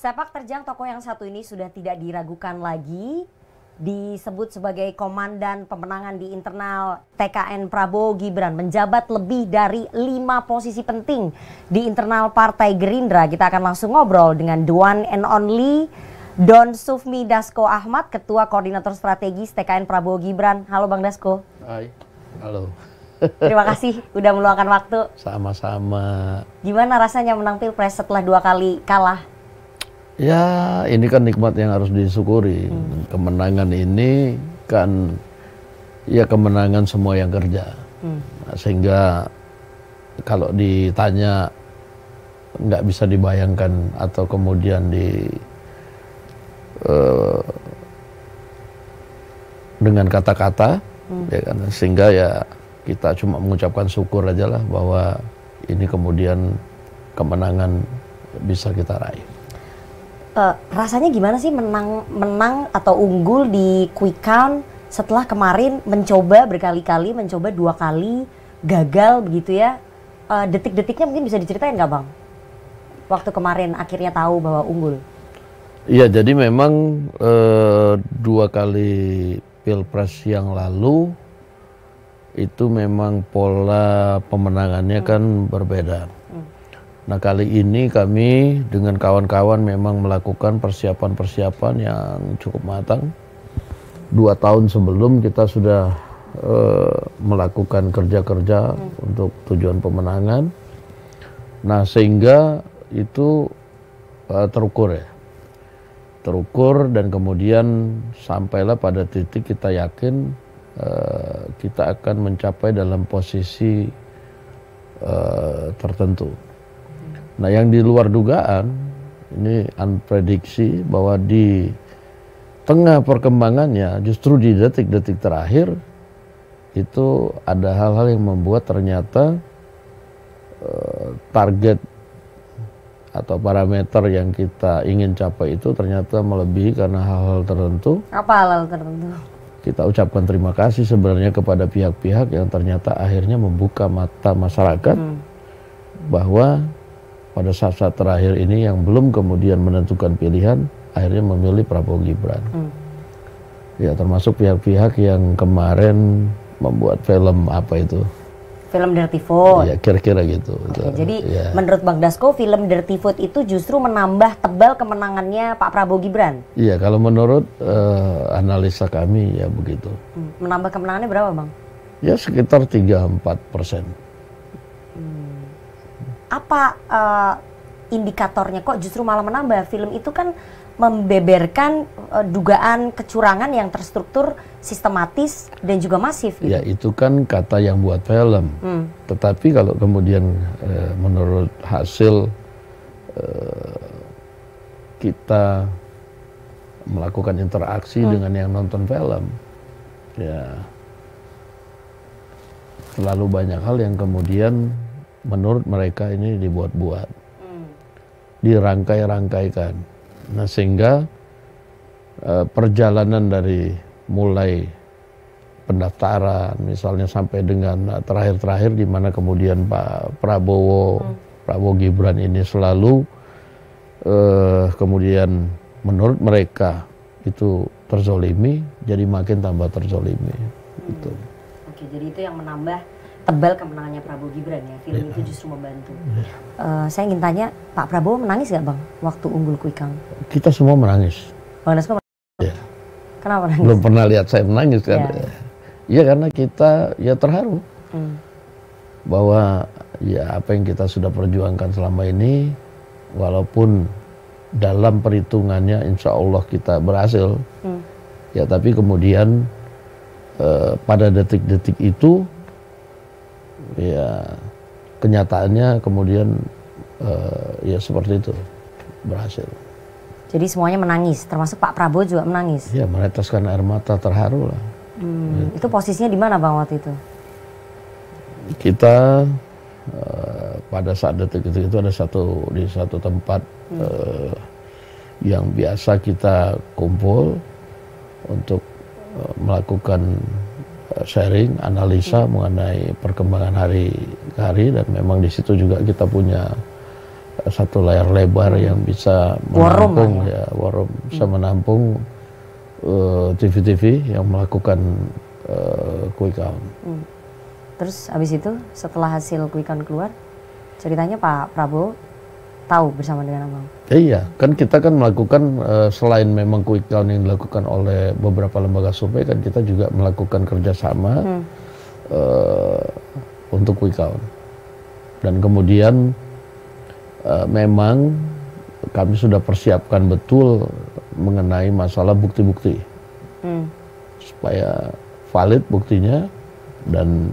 Sepak terjang tokoh yang satu ini sudah tidak diragukan lagi, disebut sebagai komandan pemenangan di internal TKN Prabowo Gibran, menjabat lebih dari 5 posisi penting di internal Partai Gerindra. Kita akan langsung ngobrol dengan the one and only Don Sufmi Dasko Ahmad, Ketua Koordinator Strategis TKN Prabowo Gibran. Halo Bang Dasko. Hai, halo. Terima kasih udah meluangkan waktu. Sama-sama. Gimana rasanya menang Pilpres setelah 2 kali kalah? Ya, ini kan nikmat yang harus disyukuri. Kemenangan ini kan ya kemenangan semua yang kerja. Nah, sehingga kalau ditanya nggak bisa dibayangkan atau kemudian dengan kata-kata, ya kan, sehingga ya kita cuma mengucapkan syukur aja lah bahwa ini kemudian kemenangan bisa kita raih. Rasanya gimana sih menang atau unggul di quick count setelah kemarin mencoba berkali-kali, mencoba 2 kali gagal begitu ya? Detik-detiknya mungkin bisa diceritain nggak Bang? Waktu kemarin akhirnya tahu bahwa unggul. Iya, jadi memang 2 kali Pilpres yang lalu itu memang pola pemenangannya kan berbeda. Nah, kali ini kami dengan kawan-kawan memang melakukan persiapan-persiapan yang cukup matang. 2 tahun sebelum kita sudah melakukan kerja-kerja untuk tujuan pemenangan. Nah, sehingga itu terukur ya. Terukur dan kemudian sampailah pada titik kita yakin kita akan mencapai dalam posisi tertentu. Nah, yang di luar dugaan, ini unprediksi bahwa di tengah perkembangannya justru di detik-detik terakhir itu ada hal-hal yang membuat ternyata target atau parameter yang kita ingin capai itu ternyata melebihi karena hal-hal tertentu. Apa hal-hal tertentu? Kita ucapkan terima kasih sebenarnya kepada pihak-pihak yang ternyata akhirnya membuka mata masyarakat bahwa pada saat-saat terakhir ini yang belum kemudian menentukan pilihan, akhirnya memilih Prabowo Gibran. Ya, termasuk pihak-pihak yang kemarin membuat film apa itu? Film Dirty Food. Ya, kira-kira gitu. Oke, jadi menurut Bang Dasko, film Dirty Food itu justru menambah tebal kemenangannya Pak Prabowo Gibran? Iya, kalau menurut analisa kami ya begitu. Menambah kemenangannya berapa Bang? Ya, sekitar 3-4%. Apa indikatornya kok justru malah menambah? Film itu kan membeberkan dugaan kecurangan yang terstruktur, sistematis dan juga masif gitu. Ya, itu kan kata yang buat film. Tetapi kalau kemudian menurut hasil kita melakukan interaksi dengan yang nonton film, ya terlalu banyak hal yang kemudian menurut mereka ini dibuat-buat, dirangkai-rangkaikan. Nah, sehingga perjalanan dari mulai pendaftaran misalnya sampai dengan terakhir-terakhir di mana kemudian Pak Prabowo Gibran ini selalu kemudian menurut mereka itu terzolimi, jadi makin tambah terzolimi. Gitu. Oke, jadi itu yang menambah tebal kemenangannya Prabowo Gibran ya, film itu justru membantu. Saya ingin tanya, Pak Prabowo menangis gak Bang waktu unggul quick count? Kita semua menangis. Bang Dasko menangis? Ya. Kenapa menangis? Belum pernah lihat saya menangis kan? Ya karena kita ya terharu bahwa ya apa yang kita sudah perjuangkan selama ini, walaupun dalam perhitungannya insya Allah kita berhasil, ya tapi kemudian pada detik-detik itu ya kenyataannya kemudian ya seperti itu, berhasil. Jadi semuanya menangis, termasuk Pak Prabowo juga menangis? Ya, meneteskan air mata, terharu lah. Itu posisinya di mana Bang waktu itu? Kita pada saat detik-detik itu ada di satu tempat yang biasa kita kumpul untuk melakukan sharing, analisa mengenai perkembangan hari ke hari, dan memang di situ juga kita punya satu layar lebar yang bisa menampung war room, bisa menampung TV-TV yang melakukan quick count. Terus habis itu setelah hasil quick count keluar, ceritanya Pak Prabowo tahu bersama dengan Abang? Iya, kan kita kan melakukan selain memang quick count yang dilakukan oleh beberapa lembaga survei, kan kita juga melakukan kerjasama untuk quick count. Dan kemudian memang kami sudah persiapkan betul mengenai masalah bukti-bukti supaya valid buktinya, dan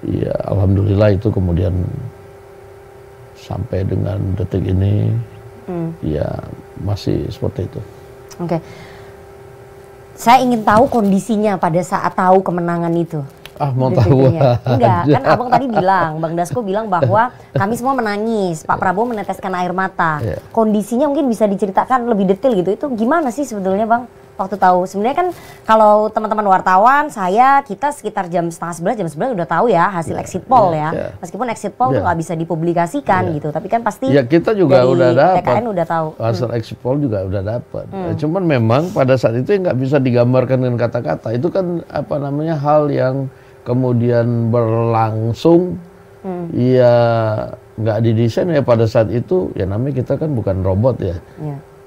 ya alhamdulillah itu kemudian sampai dengan detik ini ya masih seperti itu. Oke. Saya ingin tahu kondisinya pada saat tahu kemenangan itu. Mau tahu enggak, kan Abang tadi bilang, Bang Dasko bilang bahwa kami semua menangis, Pak Prabowo meneteskan air mata. Kondisinya mungkin bisa diceritakan lebih detail gitu. Itu gimana sih sebetulnya Bang? Waktu tahu, sebenarnya kan kalau teman-teman wartawan, kita sekitar jam 10:30, jam 11 udah tahu ya hasil exit poll ya. Meskipun exit poll tuh nggak bisa dipublikasikan gitu, tapi kan pasti kita juga dari udah dapat. TKN udah tahu. Hasil exit poll juga udah dapat. Cuman memang pada saat itu nggak bisa digambarkan dengan kata-kata. Itu kan apa namanya, hal yang kemudian berlangsung, ya nggak didesain ya pada saat itu. Ya namanya kita kan bukan robot ya.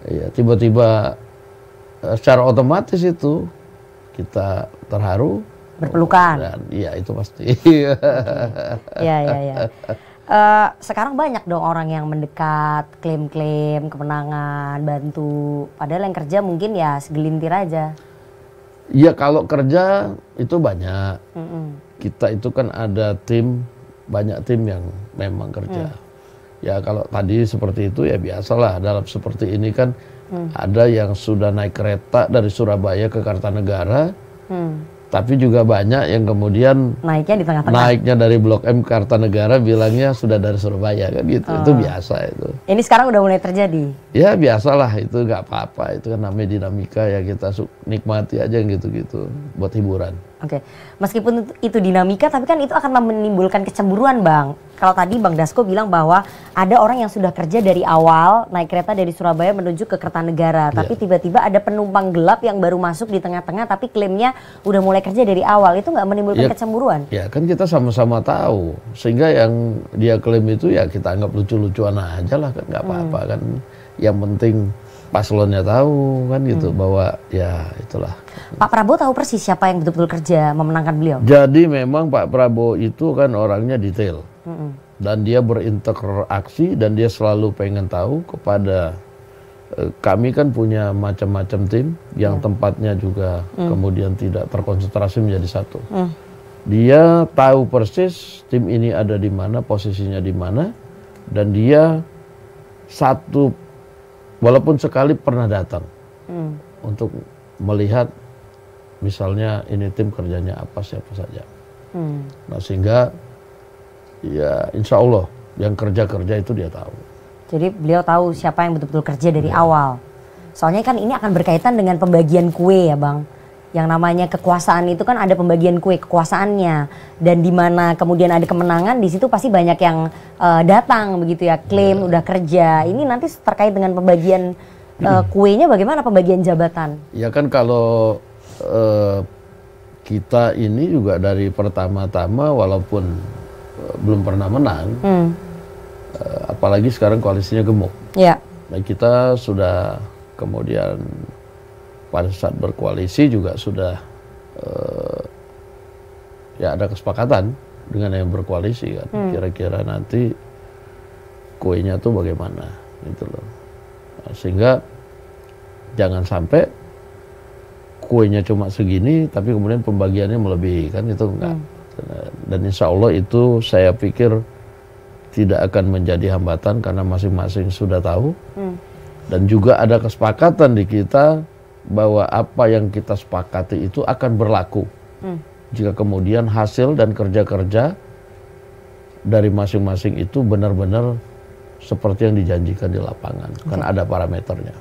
Ya tiba-tiba secara otomatis itu kita terharu, berpelukan. Dan iya itu pasti. Ya. Sekarang banyak dong orang yang mendekat, klaim-klaim kemenangan, bantu. Padahal yang kerja mungkin ya segelintir aja. Iya, kalau kerja itu banyak. Kita itu kan ada tim, banyak tim yang memang kerja. Ya kalau tadi seperti itu ya biasalah, dalam seperti ini kan ada yang sudah naik kereta dari Surabaya ke Kartanegara, tapi juga banyak yang kemudian naiknya di tengah-tengah. Naiknya dari Blok M Kartanegara bilangnya sudah dari Surabaya kan gitu. Itu biasa itu. Ini sekarang udah mulai terjadi? Ya biasalah, itu nggak apa-apa. Itu kan namanya dinamika ya, kita nikmati aja gitu-gitu buat hiburan. Oke, meskipun itu dinamika, tapi kan itu akan menimbulkan kecemburuan Bang. Kalau tadi Bang Dasko bilang bahwa ada orang yang sudah kerja dari awal, naik kereta dari Surabaya menuju ke Kertanegara, tapi tiba-tiba ada penumpang gelap yang baru masuk di tengah-tengah, tapi klaimnya udah mulai kerja dari awal. Itu nggak menimbulkan kecemburuan? Ya kan kita sama-sama tahu, sehingga yang dia klaim itu ya kita anggap lucu-lucuan aja lah, kan nggak apa-apa kan. Yang penting paslonnya tahu kan gitu, bahwa ya itulah. Pak Prabowo tahu persis siapa yang betul-betul kerja memenangkan beliau? Jadi memang Pak Prabowo itu kan orangnya detail. Dan dia berinteraksi, dan dia selalu pengen tahu kepada kami kan punya macam-macam tim yang tempatnya juga kemudian tidak terkonsentrasi menjadi satu. Dia tahu persis tim ini ada di mana, posisinya di mana, dan dia satu, walaupun sekali pernah datang untuk melihat misalnya ini tim kerjanya apa, siapa saja. Nah sehingga ya insya Allah yang kerja-kerja itu dia tahu. Jadi beliau tahu siapa yang betul-betul kerja dari awal. Soalnya kan ini akan berkaitan dengan pembagian kue ya Bang. Yang namanya kekuasaan itu kan ada pembagian kue kekuasaannya. Dan di mana kemudian ada kemenangan, di situ pasti banyak yang datang begitu ya, klaim udah kerja. Ini nanti terkait dengan pembagian kuenya, bagaimana pembagian jabatan? Ya kan kalau kita ini juga dari pertama-tama walaupun belum pernah menang, apalagi sekarang koalisinya gemuk. Nah kita sudah kemudian pada saat berkoalisi juga sudah ya ada kesepakatan dengan yang berkoalisi kan, kira-kira nanti kuenya tuh bagaimana gitu loh. Nah, sehingga jangan sampai kuenya cuma segini tapi kemudian pembagiannya melebihi, kan itu enggak. Dan insya Allah itu saya pikir tidak akan menjadi hambatan karena masing-masing sudah tahu. Dan juga ada kesepakatan di kita bahwa apa yang kita sepakati itu akan berlaku jika kemudian hasil dan kerja-kerja dari masing-masing itu benar-benar seperti yang dijanjikan di lapangan. Kan ada parameternya.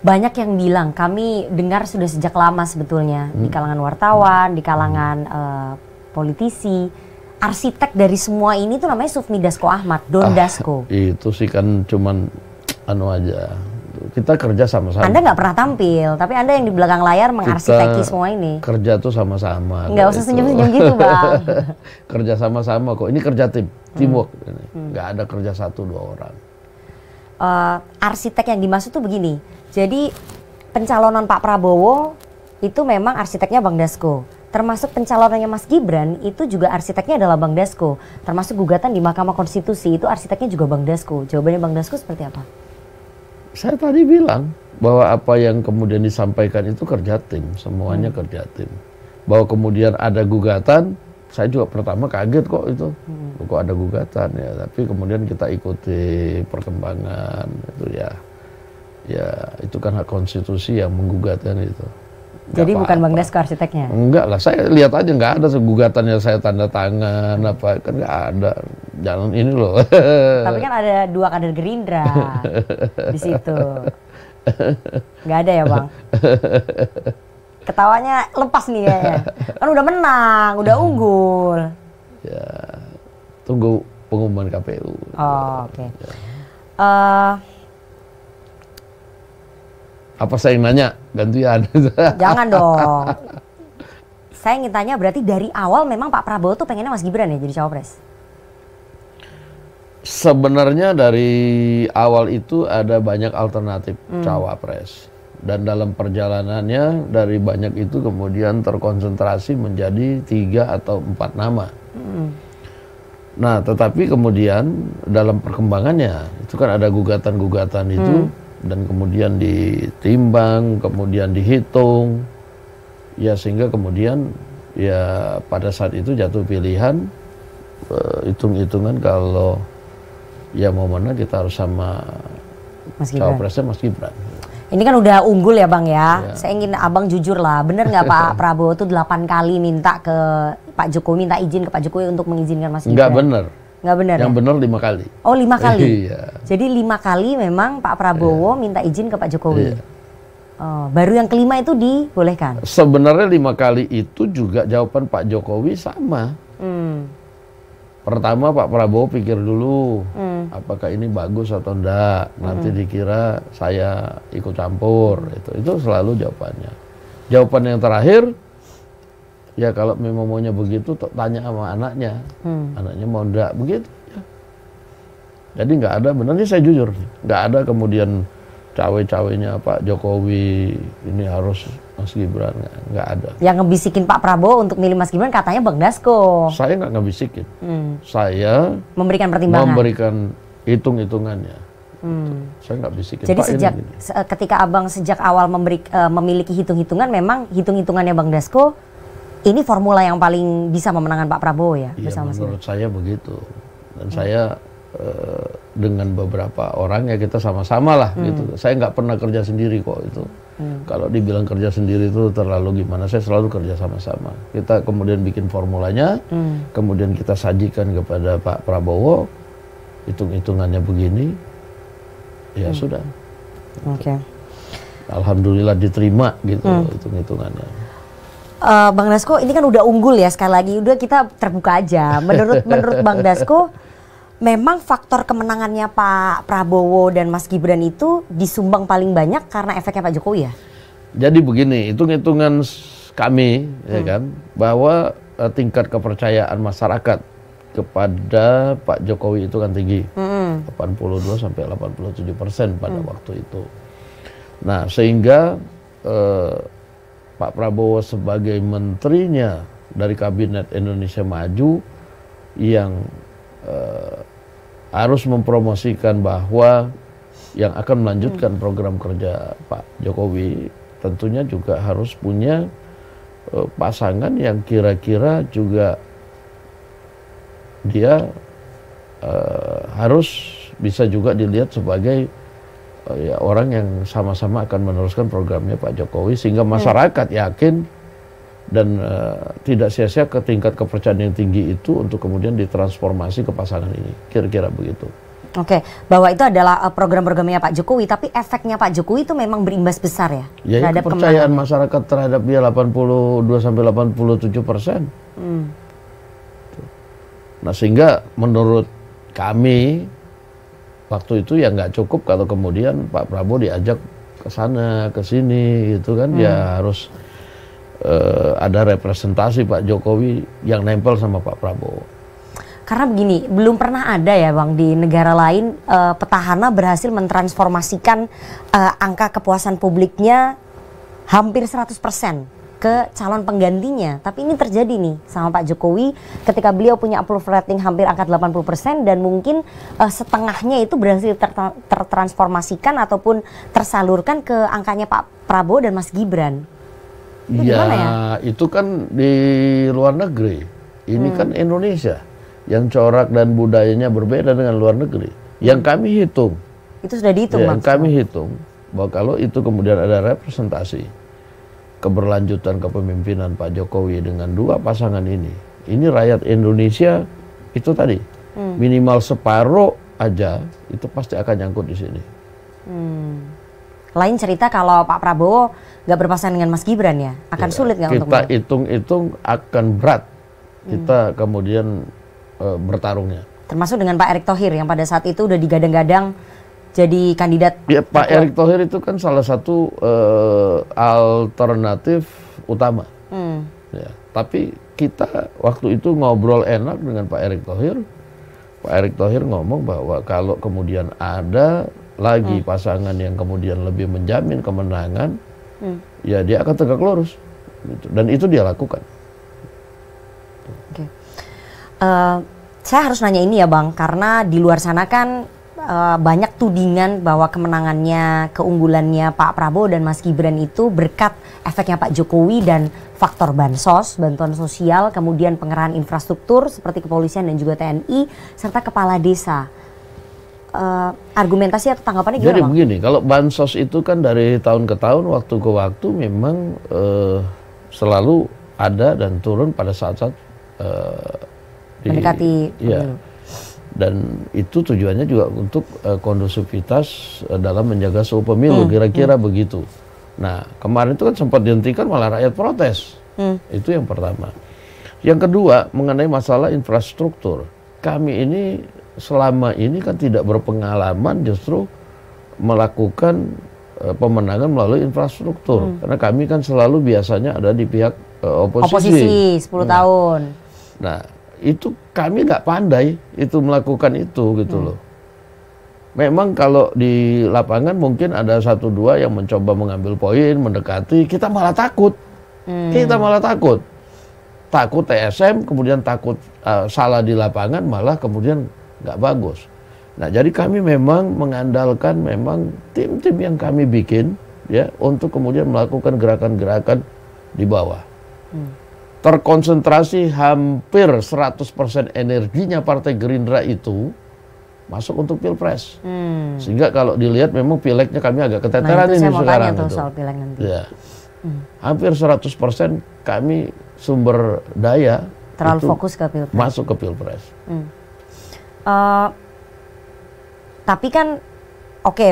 Banyak yang bilang, kami dengar sudah sejak lama sebetulnya di kalangan wartawan, di kalangan politisi, arsitek dari semua ini tuh namanya Sufmi Dasko Ahmad, Don Dasko. Itu sih kan cuman anu aja. Kita kerja sama-sama. Anda nggak pernah tampil, tapi Anda yang di belakang layar mengarsiteki semua ini. Kerja tuh sama-sama. Nggak usah senyum-senyum gitu, Bang. Kerja sama-sama kok. Ini kerja tim, teamwork. Nggak ada kerja 1-2 orang. Arsitek yang dimaksud tuh begini. Jadi pencalonan Pak Prabowo itu memang arsiteknya Bang Dasko. Termasuk pencalonannya Mas Gibran itu juga arsiteknya adalah Bang Dasko. Termasuk gugatan di Mahkamah Konstitusi itu arsiteknya juga Bang Dasko. Jawabannya Bang Dasko seperti apa? Saya tadi bilang bahwa apa yang kemudian disampaikan itu kerja tim, semuanya kerja tim. Bahwa kemudian ada gugatan, saya juga pertama kaget kok itu, kok ada gugatan ya. Tapi kemudian kita ikuti perkembangan itu ya itu kan hak konstitusi yang menggugatkan itu. Jadi bukan Bang Dasko arsiteknya? Enggak lah, saya lihat aja nggak ada gugatan yang saya tanda tangan apa, kan nggak ada. Jalan ini loh. Tapi kan ada 2 kader Gerindra di situ. Nggak ada ya Bang? Ketawanya lepas nih kayaknya. Kan udah menang, udah unggul. Ya, tunggu pengumuman KPU. Oh, oke. Apa saya yang nanya? Gantian. Jangan dong. Saya ingin tanya berarti dari awal memang Pak Prabowo tuh pengennya Mas Gibran ya jadi cawapres? Sebenarnya dari awal itu ada banyak alternatif cawapres. Dan dalam perjalanannya dari banyak itu kemudian terkonsentrasi menjadi 3 atau 4 nama. Nah tetapi kemudian dalam perkembangannya itu kan ada gugatan-gugatan itu. Dan kemudian ditimbang, kemudian dihitung, ya sehingga kemudian ya pada saat itu jatuh pilihan, hitung-hitungan kalau ya mau mana kita harus sama cawapresnya Mas Gibran. Ini kan udah unggul ya Bang ya. Saya ingin Abang jujur lah, bener nggak Pak Prabowo tuh 8 kali minta ke Pak Jokowi, minta izin ke Pak Jokowi untuk mengizinkan Mas Gibran? Nggak bener. Nggak benar. Yang benar 5 kali. Oh 5 kali. Iya. Jadi 5 kali memang Pak Prabowo minta izin ke Pak Jokowi. Iya. Oh, baru yang kelima itu dibolehkan. Sebenarnya 5 kali itu juga jawaban Pak Jokowi sama. Pertama Pak Prabowo pikir dulu apakah ini bagus atau enggak. Nanti dikira saya ikut campur. Itu selalu jawabannya. Jawaban yang terakhir, ya kalau memang maunya begitu, tanya sama anaknya. Anaknya mau enggak begitu. Ya. Jadi nggak ada, benar saya jujur. Nggak ada kemudian cawe-cawenya Pak Jokowi, ini harus Mas Gibran. Nggak ada. Yang ngebisikin Pak Prabowo untuk milih Mas Gibran katanya Bang Dasko. Saya nggak ngebisikin. Saya memberikan pertimbangan. Memberikan hitung-hitungannya. Saya nggak bisikin. Jadi Pak, ketika Abang sejak awal memiliki hitung-hitungan, memang hitung-hitungannya Bang Dasko, ini formula yang paling bisa memenangkan Pak Prabowo ya? Iya, menurut saya begitu. Dan saya dengan beberapa orang ya kita sama-sama lah gitu. Saya nggak pernah kerja sendiri kok itu. Kalau dibilang kerja sendiri itu terlalu gimana, saya selalu kerja sama-sama. Kita kemudian bikin formulanya, kemudian kita sajikan kepada Pak Prabowo, hitung-hitungannya begini, ya sudah. Oke. Alhamdulillah diterima gitu hitung-hitungannya. Bang Dasko ini kan udah unggul ya, sekali lagi udah kita terbuka aja. Menurut Bang Dasko, memang faktor kemenangannya Pak Prabowo dan Mas Gibran itu disumbang paling banyak karena efeknya Pak Jokowi ya? Jadi begini, hitung-hitungan kami ya kan, bahwa tingkat kepercayaan masyarakat kepada Pak Jokowi itu kan tinggi, 82 sampai 87% pada waktu itu. Nah sehingga Pak Prabowo sebagai menterinya dari Kabinet Indonesia Maju yang harus mempromosikan bahwa yang akan melanjutkan program kerja Pak Jokowi tentunya juga harus punya pasangan yang kira-kira juga dia harus bisa juga dilihat sebagai ya, orang yang sama-sama akan meneruskan programnya Pak Jokowi sehingga masyarakat yakin dan tidak sia-sia ke tingkat kepercayaan yang tinggi itu untuk kemudian ditransformasi ke pasangan ini, kira-kira begitu. Oke, bahwa itu adalah program-programnya Pak Jokowi, tapi efeknya Pak Jokowi itu memang berimbas besar ya? Ya, terhadap kepercayaan masyarakat terhadap dia 82 sampai 87%. Nah sehingga menurut kami waktu itu ya nggak cukup kalau kemudian Pak Prabowo diajak ke sana ke sini gitu kan, ya harus ada representasi Pak Jokowi yang nempel sama Pak Prabowo. Karena begini, belum pernah ada ya Bang di negara lain petahana berhasil mentransformasikan angka kepuasan publiknya hampir 100% ke calon penggantinya. Tapi ini terjadi nih sama Pak Jokowi ketika beliau punya approval rating hampir angka 80% dan mungkin setengahnya itu berhasil tertransformasikan ataupun tersalurkan ke angkanya Pak Prabowo dan Mas Gibran. Itu ya, ya? Itu kan di luar negeri. Ini kan Indonesia yang corak dan budayanya berbeda dengan luar negeri. Yang kami hitung. Itu sudah dihitung, yang kami hitung bahwa kalau itu kemudian ada representasi keberlanjutan kepemimpinan Pak Jokowi dengan dua pasangan ini rakyat Indonesia itu tadi minimal separuh aja itu pasti akan nyangkut di sini. Lain cerita kalau Pak Prabowo nggak berpasangan dengan Mas Gibran ya, akan sulit nggak untuk kita hitung-hitung akan berat kita kemudian bertarungnya. Termasuk dengan Pak Erick Thohir yang pada saat itu udah digadang-gadang jadi kandidat. Ya, Pak Erick Thohir itu kan salah satu alternatif utama. Ya, tapi kita waktu itu ngobrol enak dengan Pak Erick Thohir. Pak Erick Thohir ngomong bahwa kalau kemudian ada lagi pasangan yang kemudian lebih menjamin kemenangan, ya dia akan tegak lurus. Dan itu dia lakukan. Saya harus nanya ini ya Bang, karena di luar sana kan banyak tudingan bahwa kemenangannya, keunggulannya Pak Prabowo dan Mas Gibran itu berkat efeknya Pak Jokowi dan faktor bansos, bantuan sosial, kemudian pengerahan infrastruktur seperti kepolisian dan juga TNI, serta kepala desa. Argumentasi atau tanggapannya gimana Jadi Bang? begini, kalau bansos itu kan dari tahun ke tahun, waktu ke waktu memang selalu ada dan turun pada saat-saat mendekati dan itu tujuannya juga untuk kondusivitas dalam menjaga suhu pemilu, kira-kira begitu. Nah kemarin itu kan sempat dihentikan malah rakyat protes. Itu yang pertama. Yang kedua mengenai masalah infrastruktur, kami ini selama ini kan tidak berpengalaman justru melakukan pemenangan melalui infrastruktur, karena kami kan selalu biasanya ada di pihak oposisi 10 tahun. Nah itu kami nggak pandai itu melakukan itu gitu loh. Memang kalau di lapangan mungkin ada satu dua yang mencoba mengambil poin, mendekati, kita malah takut. Kita malah takut TSM, kemudian takut salah di lapangan, malah kemudian nggak bagus. Nah jadi kami memang mengandalkan memang tim-tim yang kami bikin ya untuk kemudian melakukan gerakan-gerakan di bawah. Terkonsentrasi hampir 100% energinya Partai Gerindra itu masuk untuk Pilpres. Sehingga kalau dilihat memang pileknya kami agak keteteran ini sekarang. Tuh soal pilek nanti. Ya. Hampir 100% kami sumber daya terlalu fokus ke Pilpres. Masuk ke Pilpres. Tapi kan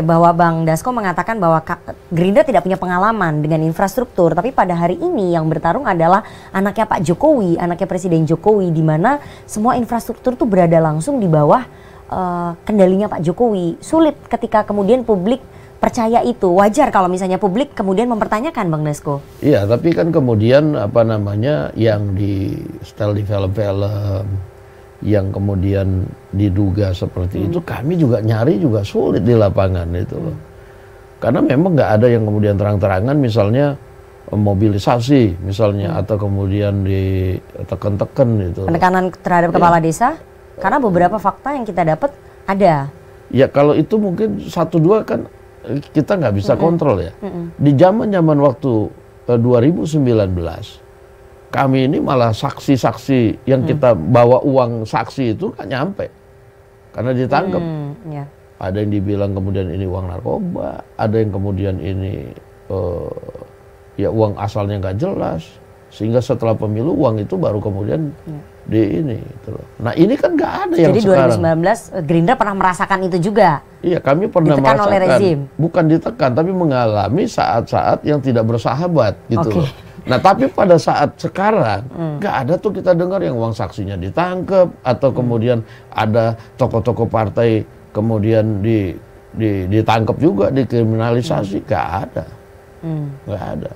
bahwa Bang Dasko mengatakan bahwa Gerindra tidak punya pengalaman dengan infrastruktur, tapi pada hari ini yang bertarung adalah anaknya Pak Jokowi, anaknya Presiden Jokowi, di mana semua infrastruktur tuh berada langsung di bawah kendalinya Pak Jokowi. Sulit ketika kemudian publik percaya itu. Wajar kalau misalnya publik kemudian mempertanyakan Bang Dasko. Iya, tapi kan kemudian yang di style di film-film yang kemudian diduga seperti itu, kami juga nyari juga sulit di lapangan itu loh. Karena memang nggak ada yang kemudian terang-terangan misalnya mobilisasi misalnya atau kemudian ditekan-tekan gitu. Penekanan terhadap kepala desa, karena beberapa fakta yang kita dapat ada. Ya kalau itu mungkin 1-2 kan kita nggak bisa kontrol ya. Di zaman-zaman waktu 2019 kami ini malah saksi-saksi yang kita bawa uang saksi itu kan nyampe karena ditangkap. Ada yang dibilang kemudian ini uang narkoba, ada yang kemudian ini ya uang asalnya nggak jelas, sehingga setelah pemilu uang itu baru kemudian di ini gitu loh. Nah ini kan nggak ada yang sekarang. Jadi 2019 Gerindra pernah merasakan itu juga. Iya, kami pernah ditekan merasakan. Oleh rezim. Bukan ditekan, tapi mengalami saat-saat yang tidak bersahabat gitu loh. Nah tapi pada saat sekarang nggak ada tuh kita dengar yang uang saksinya ditangkap atau kemudian ada tokoh-tokoh partai kemudian ditangkap juga, dikriminalisasi, nggak ada, nggak ada.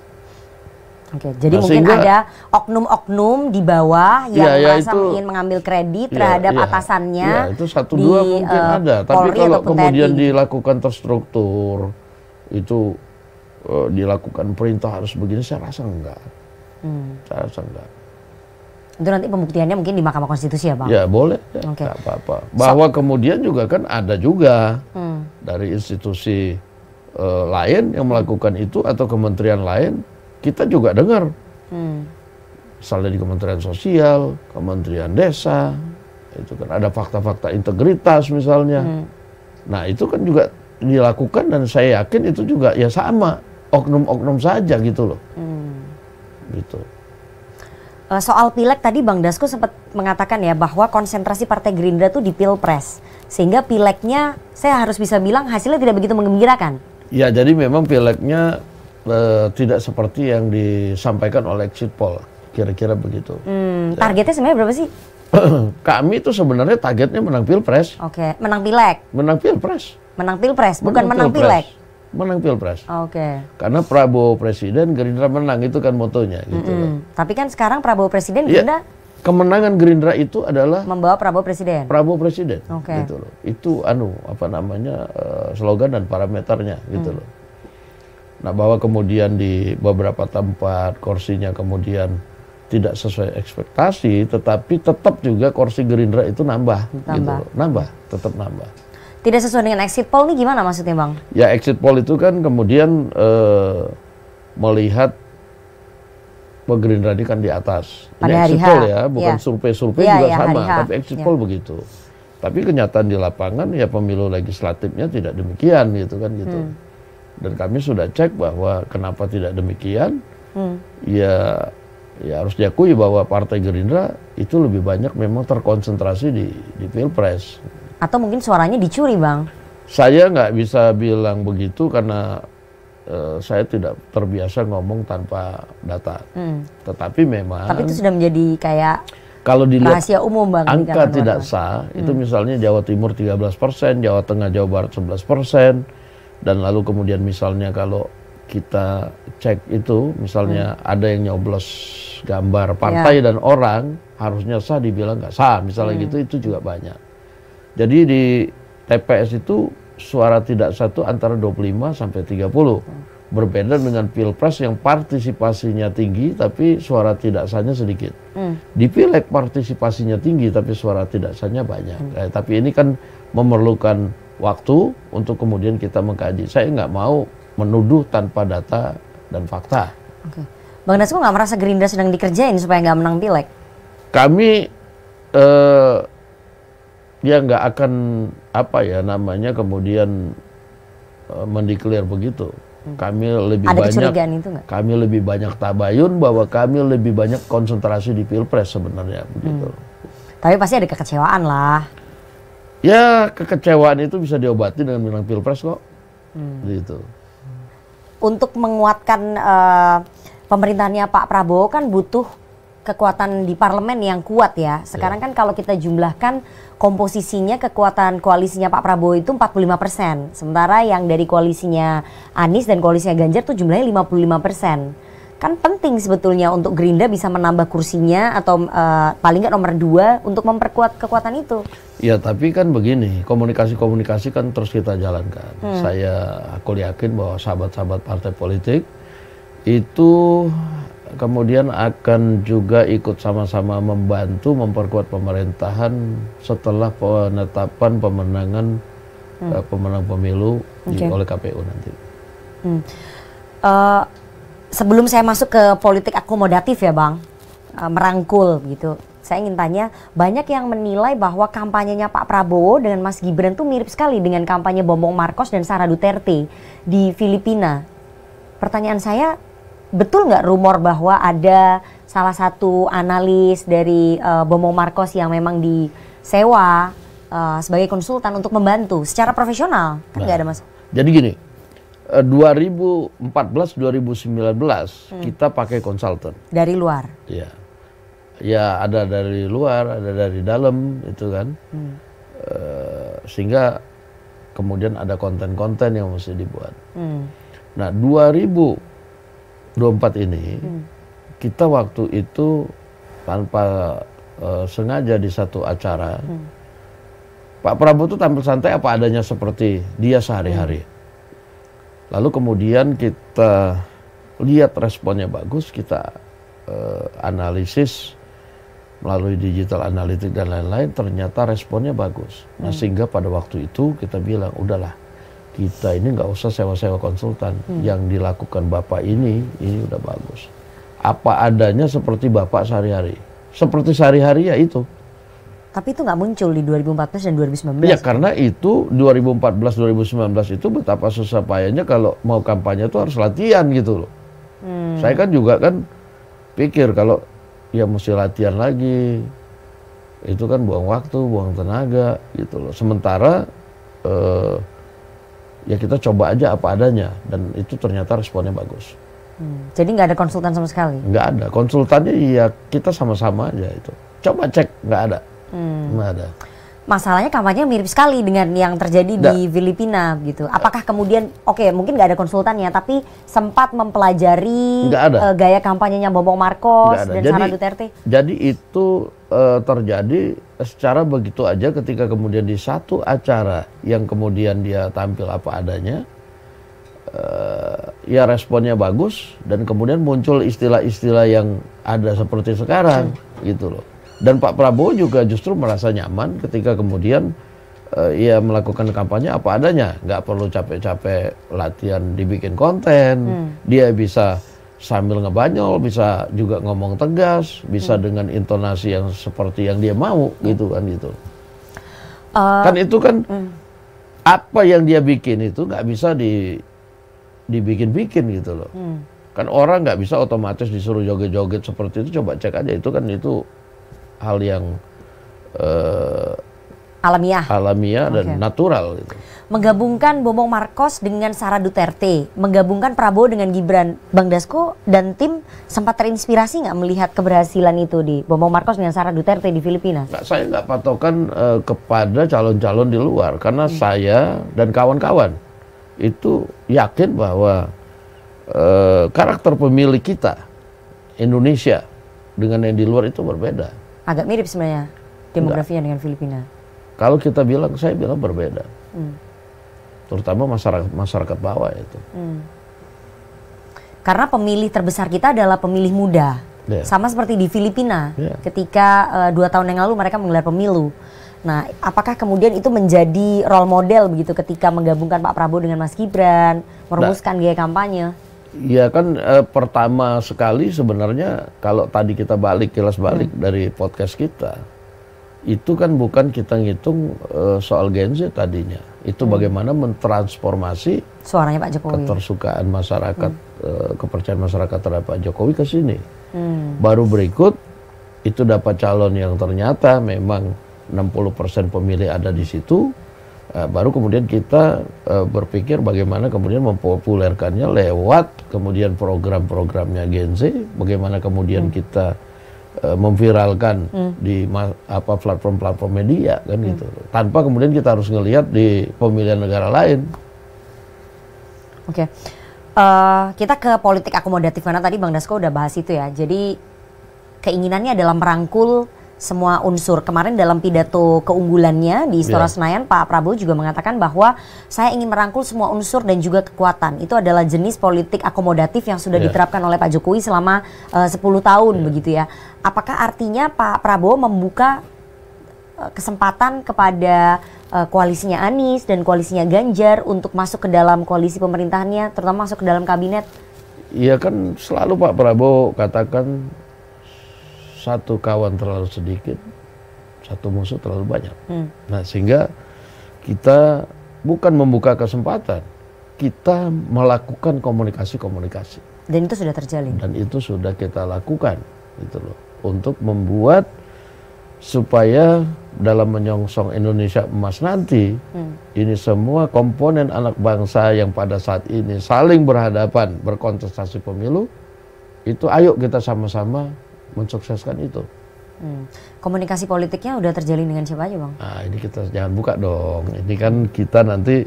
Oke, jadi nah, mungkin ada oknum-oknum di bawah yang merasa ingin mengambil kredit terhadap atasannya. Ya, itu satu dua mungkin ada. Tapi kalau kemudian dilakukan terstruktur, itu dilakukan perintah harus begini, saya rasa enggak. Saya rasa enggak. Itu nanti pembuktiannya mungkin di Mahkamah Konstitusi ya Bang? Ya boleh, ya, nggak apa-apa. Bahwa kemudian juga kan ada juga dari institusi lain yang melakukan itu atau kementerian lain, kita juga dengar, misalnya di Kementerian Sosial, Kementerian Desa, itu kan ada fakta-fakta integritas misalnya. Nah itu kan juga dilakukan dan saya yakin itu juga ya sama, oknum-oknum saja gitu loh. Gitu. Soal pileg tadi Bang Dasko sempat mengatakan ya bahwa konsentrasi Partai Gerindra tuh di Pilpres, sehingga pilegnya saya harus bisa bilang hasilnya tidak begitu menggembirakan. Ya jadi memang pilegnya tidak seperti yang disampaikan oleh exit poll, kira-kira begitu. Targetnya sebenarnya berapa sih? Kami itu sebenarnya targetnya menang Pilpres. Oke, menang pileg. Menang Pilpres. Menang Pilpres, bukan menang pileg. Menang Pilpres. Oke. Karena Prabowo Presiden, Gerindra menang, itu kan motonya gitu. Tapi kan sekarang Prabowo Presiden, Gerindra kemenangan Gerindra itu adalah membawa Prabowo Presiden. Prabowo Presiden. Oke. Gitu loh. Itu slogan dan parameternya gitu loh. Nah, bahwa kemudian di beberapa tempat kursinya kemudian tidak sesuai ekspektasi, tetapi tetap juga kursi Gerindra itu nambah. Gitu loh. Tetap nambah. Tidak sesuai dengan exit poll nih gimana maksudnya Bang? Ya exit poll itu kan kemudian melihat bahwa Gerindra ini kan di atas. Ini exit poll ya, bukan survei-survei juga sama, tapi exit poll begitu. Tapi kenyataan di lapangan ya pemilu legislatifnya tidak demikian gitu kan gitu. Dan kami sudah cek bahwa kenapa tidak demikian, ya harus diakui bahwa Partai Gerindra itu lebih banyak memang terkonsentrasi di Pilpres. Atau mungkin suaranya dicuri Bang? Saya nggak bisa bilang begitu karena saya tidak terbiasa ngomong tanpa data. Tetapi memang... Tapi itu sudah menjadi kayak kalau dilihat rahasia umum Bang. Angka tidak sah, itu misalnya Jawa Timur 13%, Jawa Tengah, Jawa Barat 11%. Dan lalu kemudian misalnya kalau kita cek itu, misalnya ada yang nyoblos gambar partai dan orang, harusnya sah dibilang nggak sah, misalnya gitu, itu juga banyak. Jadi di TPS itu suara tidak sah itu antara 25 sampai 30. Berbeda dengan Pilpres yang partisipasinya tinggi tapi suara tidak sahnya sedikit. Di Pileg partisipasinya tinggi tapi suara tidak sahnya banyak. Tapi ini kan memerlukan waktu untuk kemudian kita mengkaji. Saya nggak mau menuduh tanpa data dan fakta. Oke. Bang Dasko nggak merasa Gerindra sedang dikerjain supaya nggak menang Pileg? Kami ya nggak akan kemudian mendeklar begitu. Kami lebih kami lebih banyak tabayun bahwa kami lebih banyak konsentrasi di Pilpres sebenarnya begitu. Tapi pasti ada kekecewaan lah. Ya kekecewaan itu bisa diobati dengan menang Pilpres kok. Gitu. Untuk menguatkan pemerintahannya Pak Prabowo kan butuh kekuatan di parlemen yang kuat ya. Sekarang kan kalau kita jumlahkan komposisinya kekuatan koalisinya Pak Prabowo itu 45%. Sementara yang dari koalisinya Anies dan koalisinya Ganjar tuh jumlahnya 55%. Kan penting sebetulnya untuk Gerindra bisa menambah kursinya atau paling nggak nomor 2 untuk memperkuat kekuatan itu. Ya tapi kan begini, komunikasi kan terus kita jalankan. Aku yakin bahwa sahabat-sahabat partai politik itu kemudian akan juga ikut sama-sama membantu memperkuat pemerintahan setelah penetapan pemenang pemilu oleh KPU nanti. Sebelum saya masuk ke politik akomodatif ya Bang, merangkul gitu. Saya ingin tanya, banyak yang menilai bahwa kampanyenya Pak Prabowo dengan Mas Gibran tuh mirip sekali dengan kampanye Bongbong Marcos dan Sara Duterte di Filipina. Pertanyaan saya, betul nggak rumor bahwa ada salah satu analis dari Bongbong Marcos yang memang disewa sebagai konsultan untuk membantu secara profesional? Kan nggak ada masalah. Jadi gini, 2014-2019 kita pakai konsultan. Dari luar? Ya. Ya ada dari luar, ada dari dalam itu kan. Sehingga kemudian ada konten-konten yang mesti dibuat. Nah 2024 ini kita waktu itu tanpa sengaja di satu acara Pak Prabowo itu tampil santai apa adanya seperti dia sehari-hari. Lalu kemudian kita lihat responnya bagus, kita analisis melalui digital analitik dan lain-lain, ternyata responnya bagus. Nah sehingga pada waktu itu kita bilang, udahlah kita ini nggak usah sewa-sewa konsultan. Yang dilakukan Bapak ini udah bagus. Apa adanya seperti Bapak sehari-hari. Seperti sehari-hari ya itu. Tapi itu nggak muncul di 2014 dan 2019? Ya karena itu 2014-2019 itu betapa susah payahnya kalau mau kampanye itu harus latihan gitu loh. Saya kan juga kan pikir kalau ya mesti latihan lagi, itu kan buang waktu, buang tenaga gitu loh. Sementara ya kita coba aja apa adanya dan itu ternyata responnya bagus. Jadi nggak ada konsultan sama sekali? Nggak ada, konsultannya ya kita sama-sama aja itu. Coba cek, nggak ada. Nggak ada. Masalahnya kampanye mirip sekali dengan yang terjadi di Filipina gitu. Apakah kemudian, mungkin nggak ada konsultannya, tapi sempat mempelajari gaya kampanyenya Bongbong Marcos dan Sara Duterte? Jadi itu terjadi secara begitu aja ketika kemudian di satu acara yang kemudian dia tampil apa adanya, ya responnya bagus dan kemudian muncul istilah-istilah yang ada seperti sekarang gitu loh. Dan Pak Prabowo juga justru merasa nyaman ketika kemudian ia melakukan kampanye apa adanya, nggak perlu capek-capek latihan dibikin konten, dia bisa sambil ngebanyol, bisa juga ngomong tegas, bisa dengan intonasi yang seperti yang dia mau gitu kan gitu. Kan itu kan apa yang dia bikin itu nggak bisa dibikin-bikin gitu loh. Kan orang nggak bisa otomatis disuruh joget-joget seperti itu, coba cek aja itu kan itu hal yang alamiah dan natural gitu. Menggabungkan Bongbong Marcos dengan Sara Duterte, menggabungkan Prabowo dengan Gibran, Bang Dasko dan tim sempat terinspirasi nggak melihat keberhasilan itu di Bongbong Marcos dengan Sara Duterte di Filipina? Nah, saya nggak patokan kepada calon-calon di luar karena saya dan kawan-kawan itu yakin bahwa karakter pemilih kita Indonesia dengan yang di luar itu berbeda. Agak mirip sebenarnya demografinya dengan Filipina. Kalau kita bilang, saya bilang berbeda. Terutama masyarakat bawah itu. Karena pemilih terbesar kita adalah pemilih muda. Sama seperti di Filipina. Ketika 2 tahun yang lalu mereka menggelar pemilu. Nah, apakah kemudian itu menjadi role model begitu ketika menggabungkan Pak Prabowo dengan Mas Gibran, merumuskan gaya kampanye? Ya kan pertama sekali sebenarnya kalau tadi kita kilas balik dari podcast kita, itu kan bukan kita ngitung soal Gen Z tadinya. Itu bagaimana mentransformasi suaranya Pak Jokowi, ketersukaan masyarakat, kepercayaan masyarakat terhadap Pak Jokowi ke sini. Baru berikut itu dapat calon yang ternyata memang 60% pemilih ada di situ. Baru kemudian kita berpikir bagaimana kemudian mempopulerkannya lewat kemudian program-programnya Gen Z, bagaimana kemudian kita memviralkan di platform-platform media kan gitu, tanpa kemudian kita harus ngelihat di pemilihan negara lain. Kita ke politik akomodatif karena tadi Bang Dasko udah bahas itu ya. Jadi keinginannya adalah merangkul semua unsur. Kemarin dalam pidato keunggulannya di Istora Senayan, Pak Prabowo juga mengatakan bahwa saya ingin merangkul semua unsur dan juga kekuatan. Itu adalah jenis politik akomodatif yang sudah diterapkan oleh Pak Jokowi selama 10 tahun begitu ya. Apakah artinya Pak Prabowo membuka kesempatan kepada koalisinya Anies dan koalisinya Ganjar untuk masuk ke dalam koalisi pemerintahannya, terutama masuk ke dalam kabinet? Iya kan selalu Pak Prabowo katakan, satu kawan terlalu sedikit, satu musuh terlalu banyak. Nah sehingga kita bukan membuka kesempatan, kita melakukan komunikasi-komunikasi. Dan itu sudah terjalin? Dan itu sudah kita lakukan gitu loh, untuk membuat supaya dalam menyongsong Indonesia emas nanti, ini semua komponen anak bangsa yang pada saat ini saling berhadapan, berkontestasi pemilu, itu ayo kita sama-sama mensukseskan itu. Komunikasi politiknya udah terjalin dengan siapa aja, Bang? Nah, ini kita jangan buka dong. Ini kan kita nanti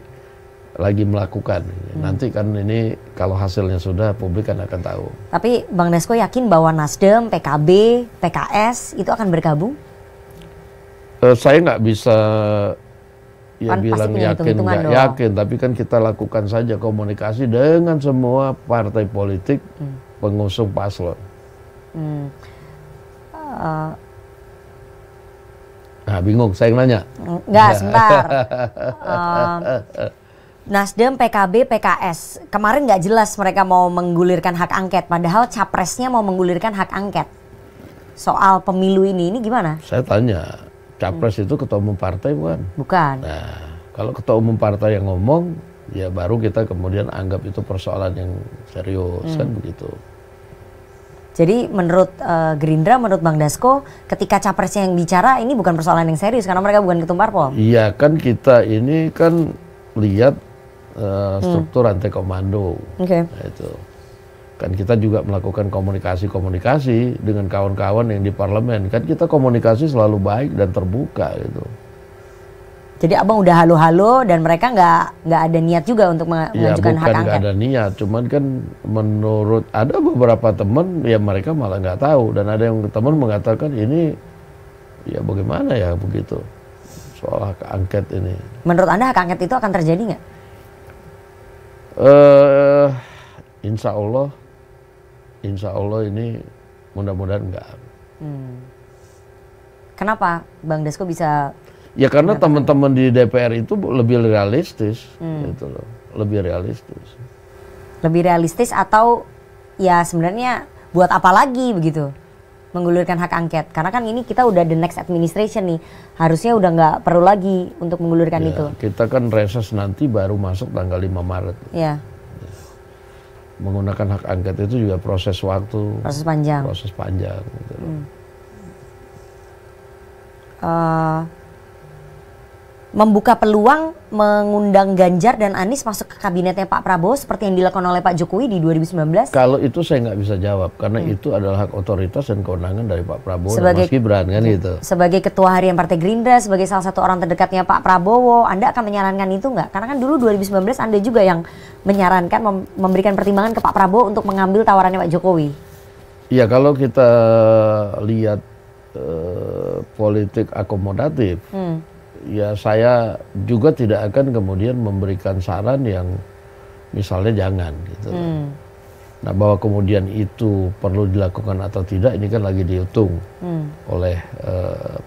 lagi melakukan. Nanti kan ini kalau hasilnya sudah, publik kan akan tahu. Tapi Bang Dasko yakin bahwa Nasdem, PKB, PKS itu akan bergabung? Saya nggak bisa Kan bilang yakin nggak yakin, tapi kan kita lakukan saja komunikasi dengan semua partai politik pengusung paslon. Nah, bingung, saya nanya. Enggak, sebentar. Nasdem, PKB, PKS. Kemarin nggak jelas mereka mau menggulirkan hak angket, padahal capresnya mau menggulirkan hak angket. Soal pemilu ini gimana? Saya tanya, capres itu ketua umum partai bukan? Bukan. Nah, kalau ketua umum partai yang ngomong, ya baru kita kemudian anggap itu persoalan yang serius, kan begitu. Jadi menurut Gerindra, menurut Bang Dasko, ketika capresnya yang bicara, ini bukan persoalan yang serius karena mereka bukan ketum parpol. Iya, kan kita ini kan lihat struktur rantai komando. Oke. Nah, itu. Kan kita juga melakukan komunikasi dengan kawan-kawan yang di parlemen. Kan kita komunikasi selalu baik dan terbuka gitu. Jadi abang udah halo-halo dan mereka nggak ada niat juga untuk mengajukan hak angket? Bukan nggak ada niat, cuman kan menurut ada beberapa teman ya mereka malah nggak tahu, dan ada yang teman mengatakan ini ya bagaimana ya begitu soal hak angket ini. Menurut Anda hak angket itu akan terjadi nggak? Insya Allah ini mudah-mudahan enggak. Kenapa Bang Dasko bisa? Ya karena teman-teman di DPR itu lebih realistis, gitu loh, lebih realistis. Lebih realistis atau ya sebenarnya buat apa lagi begitu menggulirkan hak angket? Karena kan ini kita udah the next administration nih, harusnya udah nggak perlu lagi untuk menggulirkan ya, itu. Kita kan reses nanti baru masuk tanggal 5 Maret. Ya. Menggunakan hak angket itu juga proses waktu. Proses panjang. Proses panjang. Gitu loh. Membuka peluang mengundang Ganjar dan Anies masuk ke kabinetnya Pak Prabowo seperti yang dilakukan oleh Pak Jokowi di 2019? Kalau itu saya nggak bisa jawab karena itu adalah hak otoritas dan kewenangan dari Pak Prabowo dan Mas Gibran kan gitu. Sebagai Ketua Harian Partai Gerindra, sebagai salah satu orang terdekatnya Pak Prabowo, Anda akan menyarankan itu nggak? Karena kan dulu 2019 Anda juga yang menyarankan, memberikan pertimbangan ke Pak Prabowo untuk mengambil tawarannya Pak Jokowi. Iya, kalau kita lihat politik akomodatif, ya saya juga tidak akan kemudian memberikan saran yang misalnya jangan gitu. Nah, bahwa kemudian itu perlu dilakukan atau tidak ini kan lagi dihitung oleh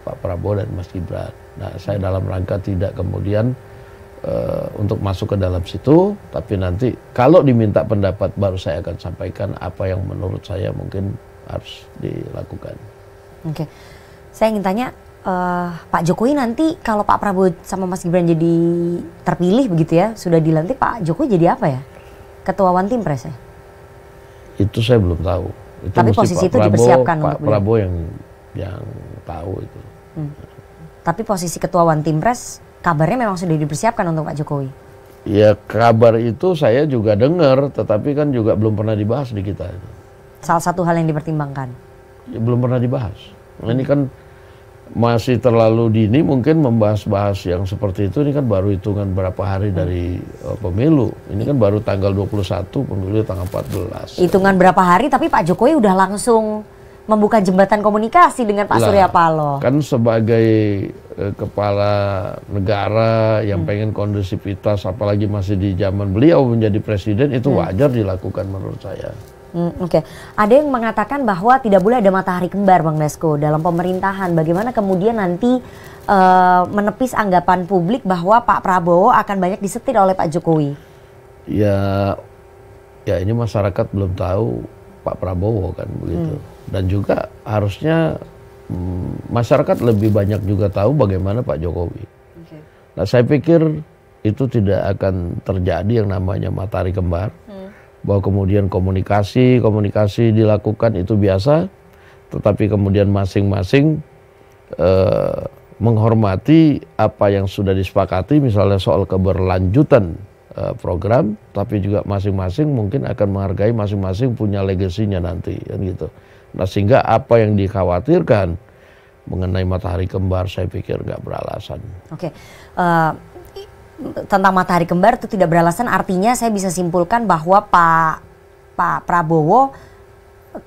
Pak Prabowo dan Mas Gibran. Nah, saya dalam rangka tidak kemudian untuk masuk ke dalam situ, tapi nanti kalau diminta pendapat baru saya akan sampaikan apa yang menurut saya mungkin harus dilakukan. Oke, saya ingin tanya, Pak Jokowi nanti kalau Pak Prabowo sama Mas Gibran jadi terpilih begitu ya, sudah dilantik, Pak Jokowi jadi apa ya? Ketua One Team Press ya? Itu saya belum tahu. Itu tapi posisi itu dipersiapkan Pak untuk Prabowo yang tahu itu. Tapi posisi Ketua One Team Press kabarnya memang sudah dipersiapkan untuk Pak Jokowi. Ya kabar itu saya juga dengar, tetapi kan juga belum pernah dibahas di kita. Salah satu hal yang dipertimbangkan. Ya, belum pernah dibahas. Nah, ini kan masih terlalu dini mungkin membahas-bahas yang seperti itu. Ini kan baru hitungan berapa hari dari pemilu. Ini kan baru tanggal 21, pemilu tanggal 14. Hitungan berapa hari tapi Pak Jokowi udah langsung membuka jembatan komunikasi dengan Pak Surya Paloh. Kan sebagai kepala negara yang pengen kondusivitas, apalagi masih di zaman beliau menjadi presiden, itu wajar dilakukan menurut saya. Oke. Ada yang mengatakan bahwa tidak boleh ada matahari kembar, Bang Dasko, dalam pemerintahan. Bagaimana kemudian nanti menepis anggapan publik bahwa Pak Prabowo akan banyak disetir oleh Pak Jokowi? Ya ini masyarakat belum tahu Pak Prabowo kan begitu. Dan juga harusnya masyarakat lebih banyak juga tahu bagaimana Pak Jokowi. Nah, saya pikir itu tidak akan terjadi yang namanya matahari kembar. Bahwa kemudian komunikasi dilakukan itu biasa, tetapi kemudian masing-masing menghormati apa yang sudah disepakati, misalnya soal keberlanjutan program, tapi juga masing-masing mungkin akan menghargai masing-masing punya legasinya nanti, kan gitu. Nah, sehingga apa yang dikhawatirkan mengenai matahari kembar, saya pikir nggak beralasan. Oke. Tentang matahari kembar itu tidak beralasan, artinya saya bisa simpulkan bahwa Pak Prabowo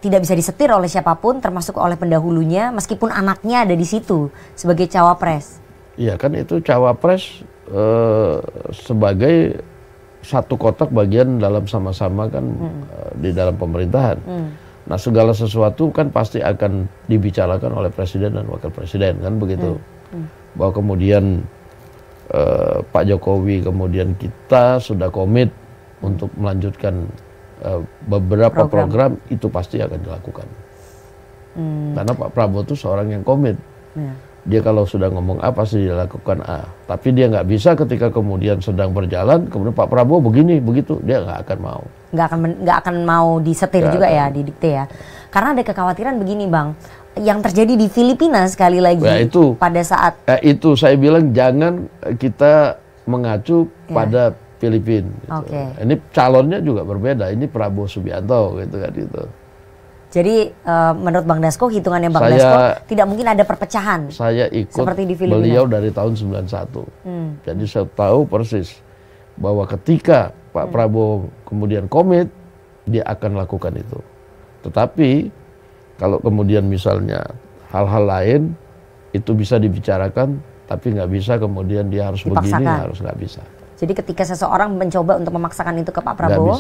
tidak bisa disetir oleh siapapun, termasuk oleh pendahulunya, meskipun anaknya ada di situ sebagai cawapres. Iya kan, itu cawapres sebagai satu kotak bagian dalam sama-sama kan di dalam pemerintahan. Nah, segala sesuatu kan pasti akan dibicarakan oleh presiden dan wakil presiden, kan begitu. Bahwa kemudian Pak Jokowi, kemudian kita sudah komit untuk melanjutkan beberapa program itu pasti akan dilakukan. Karena Pak Prabowo itu seorang yang komit. Dia kalau sudah ngomong A pasti dia lakukan A. Tapi dia nggak bisa ketika kemudian sedang berjalan, kemudian Pak Prabowo begini, begitu, dia nggak akan mau. Nggak akan mau disetir juga ya, didikte ya. Karena ada kekhawatiran begini, Bang. Yang terjadi di Filipina sekali lagi pada saat itu saya bilang jangan kita mengacu pada Filipina. Gitu. Ini calonnya juga berbeda. Ini Prabowo Subianto gitu kan itu. Jadi menurut Bang Dasko, hitungannya Bang Dasko tidak mungkin ada perpecahan. Saya ikut seperti di beliau dari tahun 91. Jadi saya tahu persis bahwa ketika Pak Prabowo kemudian komit, dia akan lakukan itu. Tetapi kalau kemudian misalnya hal-hal lain itu bisa dibicarakan, tapi nggak bisa kemudian dia harus dipaksakan. Begini, harus nggak bisa. Jadi ketika seseorang mencoba untuk memaksakan itu ke Pak Prabowo,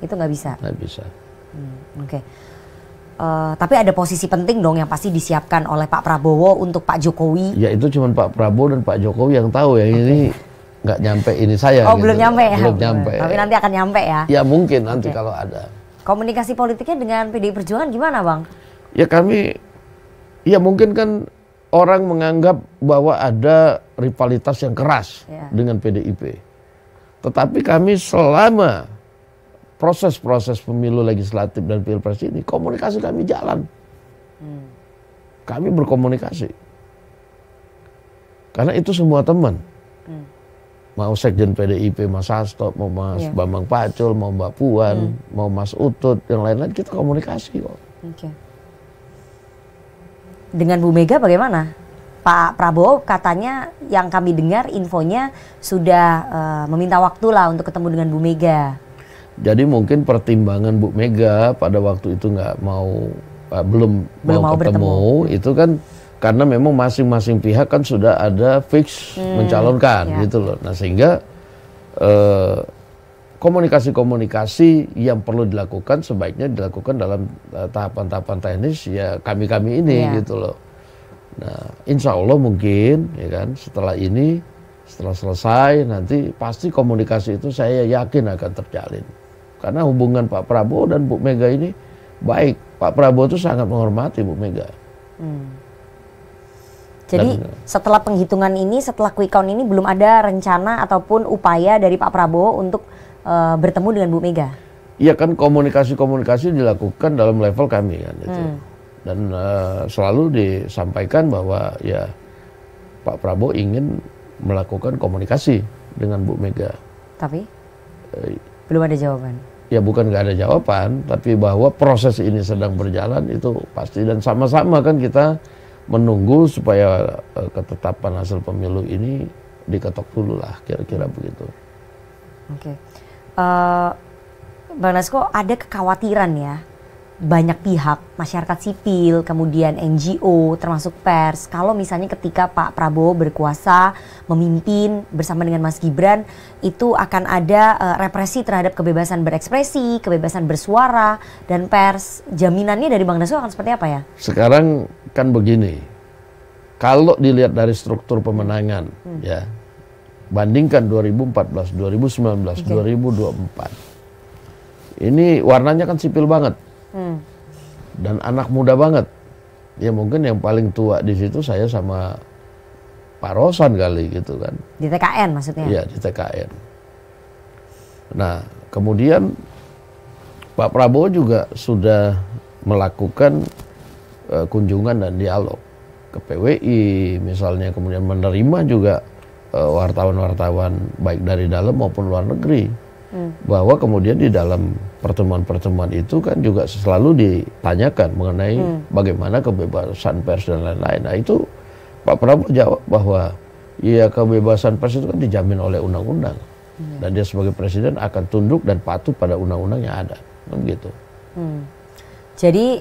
itu nggak bisa. Nggak bisa. Oke. Tapi ada posisi penting dong yang pasti disiapkan oleh Pak Prabowo untuk Pak Jokowi. Ya itu cuma Pak Prabowo dan Pak Jokowi yang tahu ya. Ini nggak nyampe ini saya. Oh gitu. Belum nyampe ya? Belum nyampe. Tapi nanti akan nyampe ya? Ya mungkin nanti kalau ada. Komunikasi politiknya dengan PDI Perjuangan gimana, Bang? Ya kami, ya mungkin kan orang menganggap bahwa ada rivalitas yang keras dengan PDIP. Tetapi kami selama proses-proses pemilu legislatif dan pilpres ini, komunikasi kami jalan. Kami berkomunikasi. Karena itu semua teman. Mau Sekjen PDIP, Mas Hasto, mau Mas Bambang Pacul, mau Mbak Puan, mau Mas Utut, yang lain-lain, kita komunikasi kok. Dengan Bu Mega bagaimana? Pak Prabowo katanya yang kami dengar infonya sudah meminta waktu lah untuk ketemu dengan Bu Mega. Jadi mungkin pertimbangan Bu Mega pada waktu itu nggak mau belum mau ketemu itu kan karena memang masing-masing pihak kan sudah ada fix mencalonkan gitu loh. Nah sehingga komunikasi-komunikasi yang perlu dilakukan sebaiknya dilakukan dalam tahapan-tahapan teknis ya kami-kami ini gitu loh. Nah, insya Allah mungkin ya kan setelah ini, setelah selesai nanti pasti komunikasi itu saya yakin akan terjalin. Karena hubungan Pak Prabowo dan Bu Mega ini baik. Pak Prabowo itu sangat menghormati Bu Mega. Jadi setelah penghitungan ini, setelah quick count ini belum ada rencana ataupun upaya dari Pak Prabowo untuk bertemu dengan Bu Mega? Iya kan komunikasi-komunikasi dilakukan dalam level kami kan itu. Dan selalu disampaikan bahwa ya Pak Prabowo ingin melakukan komunikasi dengan Bu Mega. Tapi belum ada jawaban? Ya bukan nggak ada jawaban, tapi bahwa proses ini sedang berjalan itu pasti. Dan sama-sama kan kita menunggu supaya ketetapan hasil pemilu ini diketok dulu lah, kira-kira begitu. Oke. Bang Dasko, ada kekhawatiran ya, banyak pihak, masyarakat sipil, kemudian NGO, termasuk pers, kalau misalnya ketika Pak Prabowo berkuasa, memimpin bersama dengan Mas Gibran, itu akan ada represi terhadap kebebasan berekspresi, kebebasan bersuara, dan pers. Jaminannya dari Bang Dasko akan seperti apa ya? Sekarang kan begini, kalau dilihat dari struktur pemenangan, ya, bandingkan 2014, 2019, 2024, ini warnanya kan sipil banget. Dan anak muda banget. Ya mungkin yang paling tua di situ saya sama Pak Rosan kali gitu kan. Di TKN maksudnya? Iya di TKN. Nah kemudian Pak Prabowo juga sudah melakukan kunjungan dan dialog ke PWI misalnya, kemudian menerima juga wartawan-wartawan baik dari dalam maupun luar negeri. Bahwa kemudian di dalam pertemuan-pertemuan itu kan juga selalu ditanyakan mengenai bagaimana kebebasan pers dan lain-lain. Nah itu Pak Prabowo jawab bahwa ya kebebasan pers itu kan dijamin oleh undang-undang. Dan dia sebagai presiden akan tunduk dan patuh pada undang-undang yang ada. Begitu. Jadi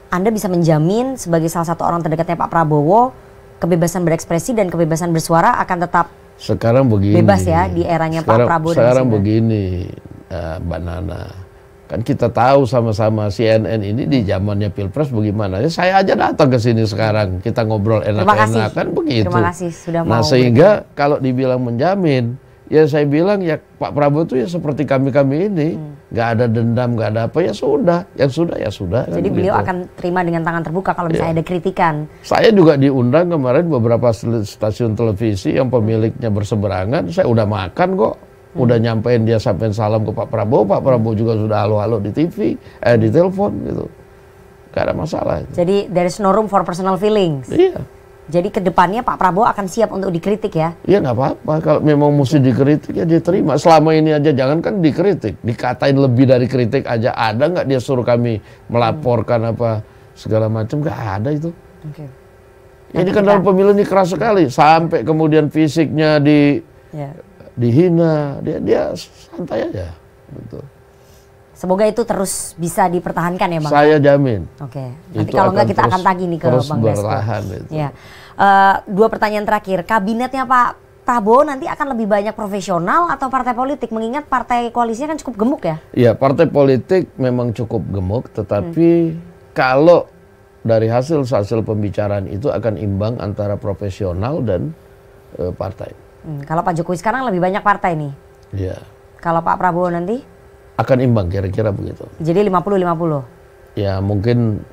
Anda bisa menjamin sebagai salah satu orang terdekatnya Pak Prabowo, kebebasan berekspresi dan kebebasan bersuara akan tetap sekarang begini, bebas ya di eranya Pak Prabowo. Sekarang begini, Mbak Nana, kan kita tahu sama-sama CNN ini di zamannya Pilpres bagaimana. Ya, saya aja datang ke sini sekarang, kita ngobrol enak-enak kan begitu. Terima kasih sudah mau. Nah sehingga kalau dibilang menjamin, ya saya bilang ya Pak Prabowo itu ya seperti kami-kami ini, nggak ada dendam, nggak ada apa, ya sudah, yang sudah ya sudah. Jadi kan beliau begitu. akan terima dengan tangan terbuka kalau misalnya ada kritikan. Saya juga diundang kemarin beberapa stasiun televisi yang pemiliknya berseberangan, saya udah makan kok, udah nyampein dia sampein salam ke Pak Prabowo juga sudah halo-halo di TV, di telepon gitu, nggak ada masalah. Jadi there is no room for personal feelings. Iya. Jadi kedepannya Pak Prabowo akan siap untuk dikritik ya? Iya nggak apa-apa, kalau memang mesti dikritik ya dia terima. Selama ini aja jangan kan dikritik, dikatain lebih dari kritik aja. Ada nggak dia suruh kami melaporkan apa segala macam? Nggak ada itu. Oke. Ini kan dalam pemilu ini keras sekali, sampai kemudian fisiknya dihina, dia santai aja. Betul. Semoga itu terus bisa dipertahankan ya Bang? Saya jamin. Oke. Nanti Itu kalau nggak kita terus- akan tagih nih ke terus Bang Dasko. bertahan itu. Ya. Dua pertanyaan terakhir. Kabinetnya Pak Prabowo nanti akan lebih banyak profesional atau partai politik? Mengingat partai koalisinya kan cukup gemuk ya? Iya, partai politik memang cukup gemuk, tetapi kalau dari hasil pembicaraan itu akan imbang antara profesional dan partai. Kalau Pak Jokowi sekarang lebih banyak partai nih. Iya. Kalau Pak Prabowo nanti? Akan imbang kira-kira begitu. Jadi 50-50? Ya mungkin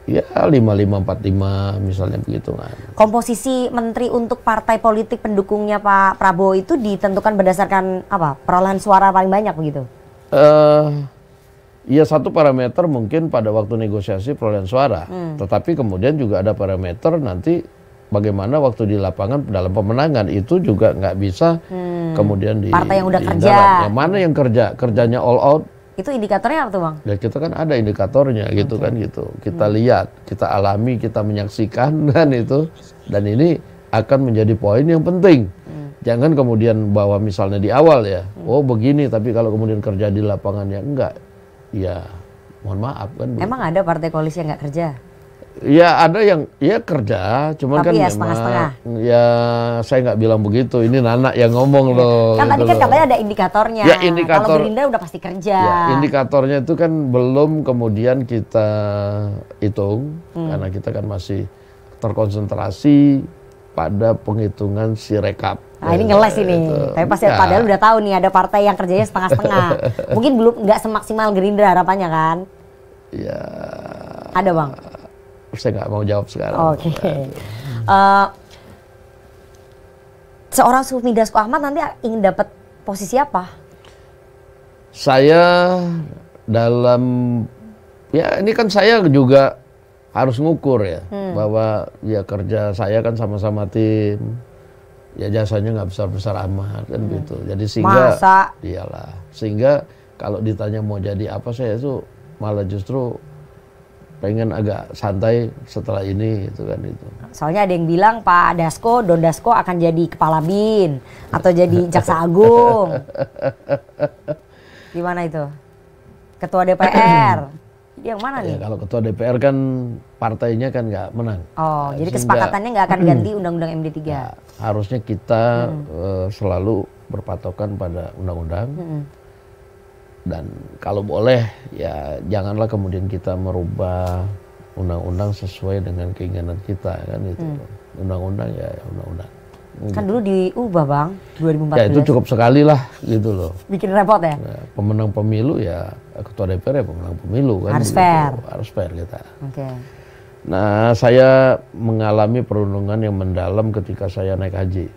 ya 55-45 misalnya begitu kan. Komposisi menteri untuk partai politik pendukungnya Pak Prabowo itu ditentukan berdasarkan apa? Perolehan suara paling banyak begitu? Ya satu parameter mungkin pada waktu negosiasi perolehan suara. Tetapi kemudian juga ada parameter nanti bagaimana waktu di lapangan dalam pemenangan itu juga nggak bisa kemudian di partai yang udah di kerja. darat. Yang mana yang kerjanya all out. Itu indikatornya apa tuh Bang? Ya kita kan ada indikatornya gitu kan gitu. Kita lihat, kita alami, kita menyaksikan kan itu. Dan ini akan menjadi poin yang penting. Jangan kemudian bahwa misalnya di awal ya, oh begini tapi kalau kemudian kerja di lapangannya enggak. Ya mohon maaf kan. Emang ada partai koalisi yang nggak kerja? Ya ada yang ya kerja, cuman Tapi kan ya memang setengah-setengah. ya saya nggak bilang begitu. Ini Nana yang ngomong loh. Kan tadi gitu kan loh. katanya ada indikatornya. Ya, indikator- Kalau Gerindra udah pasti kerja. Ya, indikatornya itu kan belum kemudian kita hitung karena kita kan masih terkonsentrasi pada penghitungan sirekap. Nah ini ngeles ini. Itu. Tapi pasti Ya. padahal udah tahu nih ada partai yang kerjanya setengah-setengah. Mungkin belum nggak semaksimal Gerindra harapannya kan? Ya, Ada Bang? saya nggak mau jawab sekarang. Oke. Seorang Sufmi Dasko Ahmad nanti ingin dapat posisi apa? Saya dalam ya ini kan saya juga harus ngukur ya bahwa ya kerja saya kan sama-sama tim, ya jasanya nggak besar-besar amat kan gitu. Jadi sehingga Masa? iyalah sehingga kalau ditanya mau jadi apa saya itu malah justru pengen agak santai setelah ini gitu kan itu. Soalnya ada yang bilang Pak Dasko, Don Dasko akan jadi kepala BIN atau jadi jaksa agung. Gimana itu? Ketua DPR. Yang mana nih? Ya, kalau ketua DPR kan partainya kan nggak menang. Oh, jadi Sehingga- kesepakatannya nggak akan ganti Undang-Undang MD3. Ya, harusnya kita selalu berpatokan pada undang-undang. Dan kalau boleh ya janganlah kemudian kita merubah undang-undang sesuai dengan keinginan kita kan itu. Undang-undang ya undang-undang. Kan dulu diubah Bang, 2014. Ya itu cukup sekali lah gitu loh. Bikin repot ya? Ya, pemenang pemilu ya ketua DPR ya pemenang pemilu kan. Harus begitu. fair. Harus fair kita. Oke. Nah saya mengalami perundungan yang mendalam ketika saya naik haji.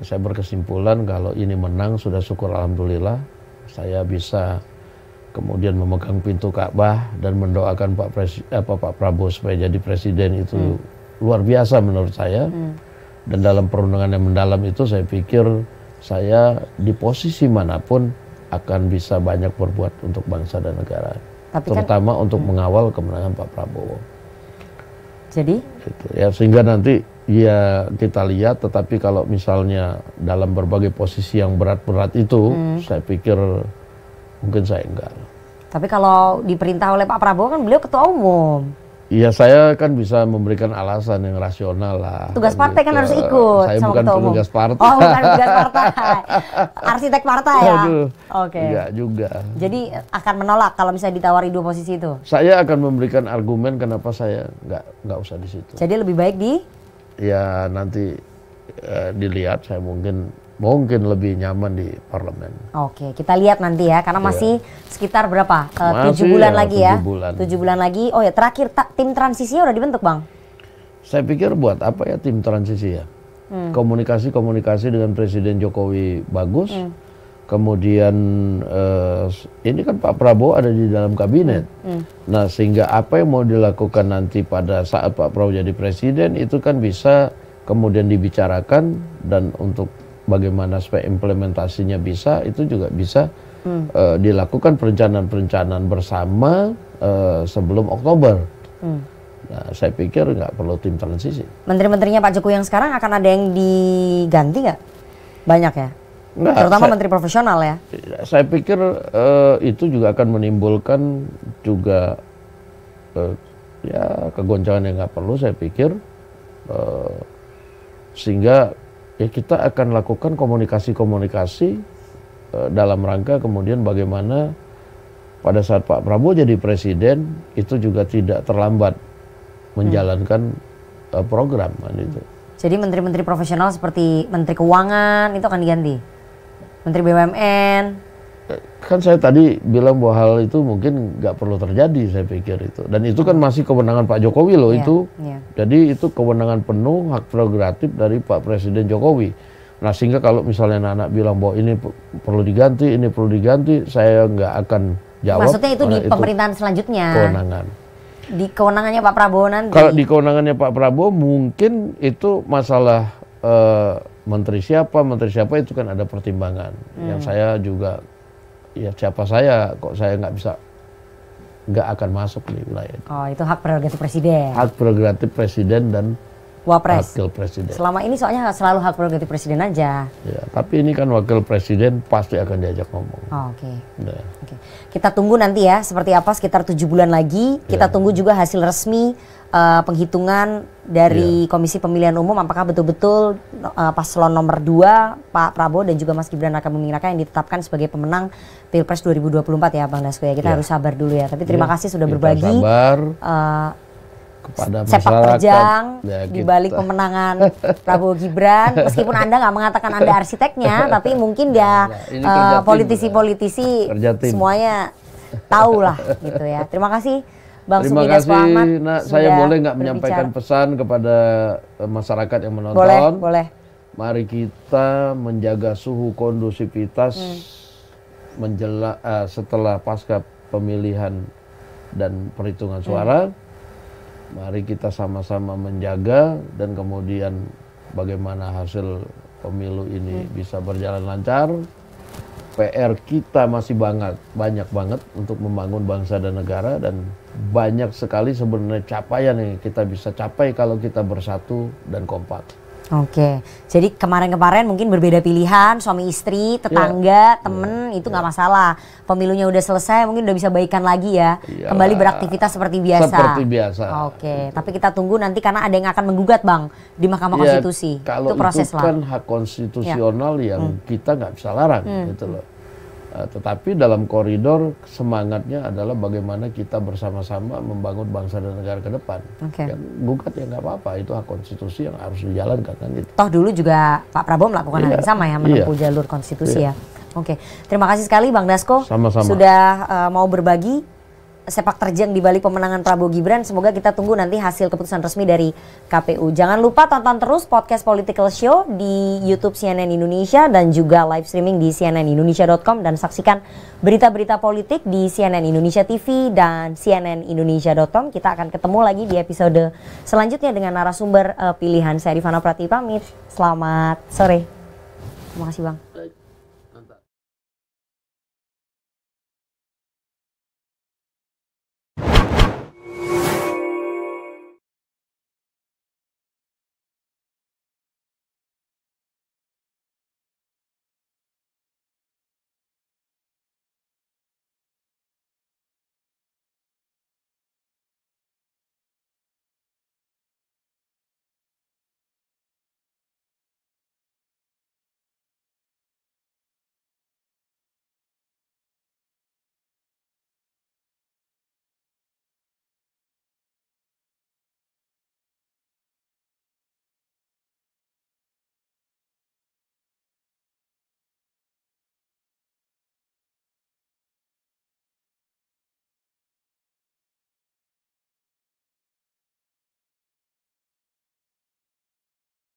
Saya berkesimpulan kalau ini menang sudah syukur alhamdulillah. Saya bisa kemudian memegang pintu Ka'bah dan mendoakan Pak Prabowo supaya jadi presiden itu luar biasa menurut saya. Dan dalam perundingan yang mendalam itu saya pikir saya di posisi manapun akan bisa banyak berbuat untuk bangsa dan negara. Tapi terutama untuk mengawal kemenangan Pak Prabowo. Jadi? Gitu, ya, sehingga nanti ya kita lihat, tetapi kalau misalnya dalam berbagai posisi yang berat-berat itu, saya pikir mungkin saya enggak. Tapi kalau diperintah oleh Pak Prabowo kan beliau ketua umum. Iya, saya kan bisa memberikan alasan yang rasional lah. Tugas partai kan harus ikut. Saya sama bukan ketua umum. petugas partai. Oh, bukan petugas partai. Arsitek partai ya? Oke. Enggak juga. Jadi akan menolak kalau misalnya ditawari 2 posisi itu? Saya akan memberikan argumen kenapa saya nggak usah di situ. Jadi lebih baik di? Ya nanti dilihat, saya mungkin lebih nyaman di parlemen. Oke, kita lihat nanti ya, karena masih sekitar berapa? 7 Masih bulan ya, lagi 7 ya? bulan. 7 bulan lagi. Oh ya, terakhir tim transisinya udah dibentuk, Bang? Saya pikir buat apa ya tim transisi ya? Komunikasi dengan Presiden Jokowi bagus. Kemudian ini kan Pak Prabowo ada di dalam kabinet. Nah, sehingga apa yang mau dilakukan nanti pada saat Pak Prabowo jadi presiden itu kan bisa kemudian dibicarakan, dan untuk bagaimana supaya implementasinya bisa, itu juga bisa dilakukan perencanaan-perencanaan bersama sebelum Oktober. Nah, saya pikir nggak perlu tim transisi. Menteri-menterinya Pak Jokowi yang sekarang akan ada yang diganti nggak? Banyak ya? Nggak, terutama menteri profesional ya? Saya pikir itu juga akan menimbulkan juga ya kegoncangan yang nggak perlu, saya pikir. Sehingga ya kita akan lakukan komunikasi dalam rangka kemudian bagaimana pada saat Pak Prabowo jadi presiden itu juga tidak terlambat menjalankan program kan itu. Jadi menteri-menteri profesional seperti Menteri Keuangan itu akan diganti? Menteri BUMN? Kan saya tadi bilang bahwa hal itu mungkin nggak perlu terjadi, saya pikir itu. Dan itu kan masih kewenangan Pak Jokowi loh itu. Jadi itu kewenangan penuh, hak prerogatif dari Pak Presiden Jokowi. Nah, sehingga kalau misalnya anak-anak bilang bahwa ini perlu diganti, saya nggak akan jawab. Maksudnya itu di pemerintahan selanjutnya? Kewenangan. Di kewenangannya Pak Prabowo nanti? Kalau di kewenangannya Pak Prabowo mungkin itu masalah menteri siapa itu kan ada pertimbangan. Yang saya juga, ya siapa saya, kok saya nggak akan masuk di wilayah itu. Oh, itu hak prerogatif presiden. Hak prerogatif presiden dan Wapres. Wakil presiden. Selama ini soalnya selalu hak prerogatif presiden aja. Ya, tapi ini kan wakil presiden pasti akan diajak ngomong. Oh, oke. Kita tunggu nanti ya seperti apa sekitar 7 bulan lagi. Kita tunggu juga hasil resmi penghitungan dari Komisi Pemilihan Umum, apakah betul-betul paslon nomor 2 Pak Prabowo dan juga Mas Gibran Rakabuming Raka yang ditetapkan sebagai pemenang Pilpres 2024 ya Bang Dasko ya. Kita harus sabar dulu ya. Tapi terima kasih sudah berbagi kepada sepak masyarakat terjang di balik pemenangan Prabowo Gibran. Meskipun Anda nggak mengatakan Anda arsiteknya, tapi mungkin dia politisi-politisi semuanya tahu lah gitu ya. Terima kasih Bang Sumi Dasko Ahmad. Nah, saya boleh nggak menyampaikan pesan kepada masyarakat yang menonton? Boleh. Mari kita menjaga suhu kondusivitas setelah pasca pemilihan dan perhitungan suara. Mari kita sama-sama menjaga dan kemudian bagaimana hasil pemilu ini bisa berjalan lancar. PR kita masih banyak banget untuk membangun bangsa dan negara, dan banyak sekali sebenarnya capaian yang kita bisa capai kalau kita bersatu dan kompak. Oke, jadi kemarin-kemarin mungkin berbeda pilihan, suami istri, tetangga, temen, itu nggak masalah. Pemilunya udah selesai, mungkin udah bisa baikan lagi ya. Iyalah. Kembali beraktivitas seperti biasa. Seperti biasa. Oke, tapi kita tunggu nanti karena ada yang akan menggugat Bang di Mahkamah Konstitusi. Kalau itu proses kan hak konstitusional yang kita nggak bisa larang gitu loh. Tetapi dalam koridor semangatnya adalah bagaimana kita bersama-sama membangun bangsa dan negara ke depan. Yang gugat ya nggak apa-apa, itu hak konstitusi yang harus dijalankan kan gitu. Toh dulu juga Pak Prabowo melakukan hal yang sama ya, menempuh jalur konstitusi ya. Oke, terima kasih sekali Bang Dasko. Sama-sama. Sudah mau berbagi sepak terjang di balik pemenangan Prabowo Gibran. Semoga kita tunggu nanti hasil keputusan resmi dari KPU. Jangan lupa tonton terus podcast Political Show di YouTube CNN Indonesia dan juga live streaming di cnnindonesia.com, dan saksikan berita-berita politik di CNN Indonesia TV dan cnnindonesia.com. Kita akan ketemu lagi di episode selanjutnya dengan narasumber pilihan. Saya Rifana Pratiwi pamit. Selamat sore. Terima kasih Bang.